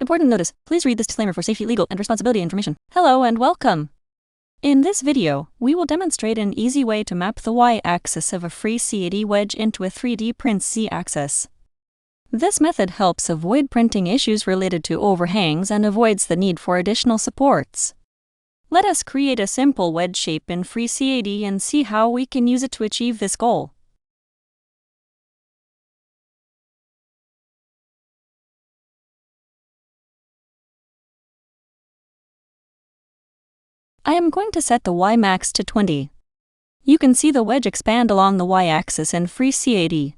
Important notice, please read this disclaimer for safety, legal, and responsibility information. Hello and welcome! In this video, we will demonstrate an easy way to map the Y-axis of a FreeCAD wedge into a 3D print Z-axis. This method helps avoid printing issues related to overhangs and avoids the need for additional supports. Let us create a simple wedge shape in FreeCAD and see how we can use it to achieve this goal. I am going to set the Y max to 20. You can see the wedge expand along the Y-axis in FreeCAD.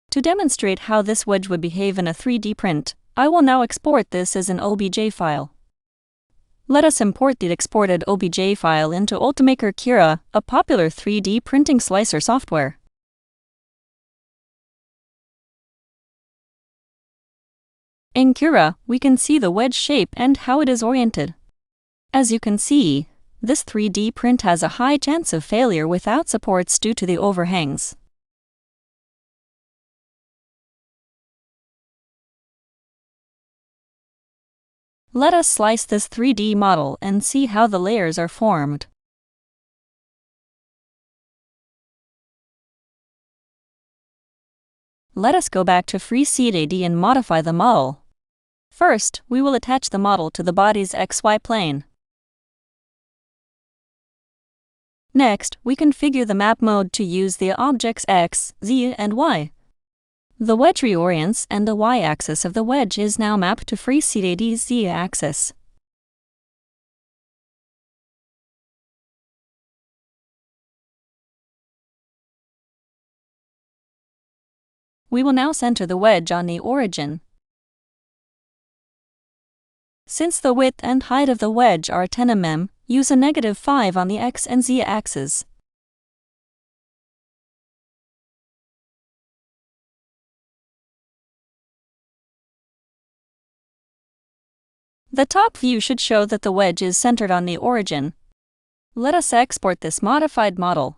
To demonstrate how this wedge would behave in a 3D print, I will now export this as an OBJ file. Let us import the exported OBJ file into Ultimaker Cura, a popular 3D printing slicer software. In Cura, we can see the wedge shape and how it is oriented. As you can see, this 3D print has a high chance of failure without supports due to the overhangs. Let us slice this 3D model and see how the layers are formed. Let us go back to FreeCAD and modify the model. First, we will attach the model to the body's XY plane. Next, we configure the map mode to use the objects X, Z, and Y. The wedge reorients and the Y-axis of the wedge is now mapped to FreeCAD's Z-axis. We will now center the wedge on the origin. Since the width and height of the wedge are 10 mm, use a -5 on the X and Z axes. The top view should show that the wedge is centered on the origin. Let us export this modified model.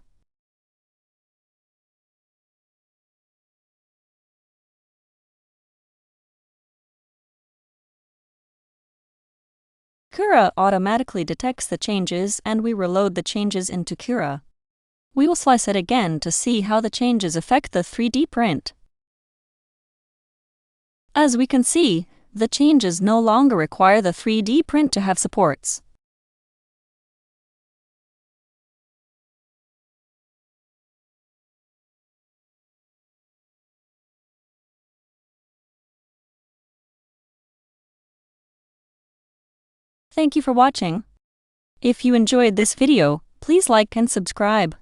Cura automatically detects the changes and we reload the changes into Cura. We will slice it again to see how the changes affect the 3D print. As we can see, the changes no longer require the 3D print to have supports. Thank you for watching. If you enjoyed this video, please like and subscribe.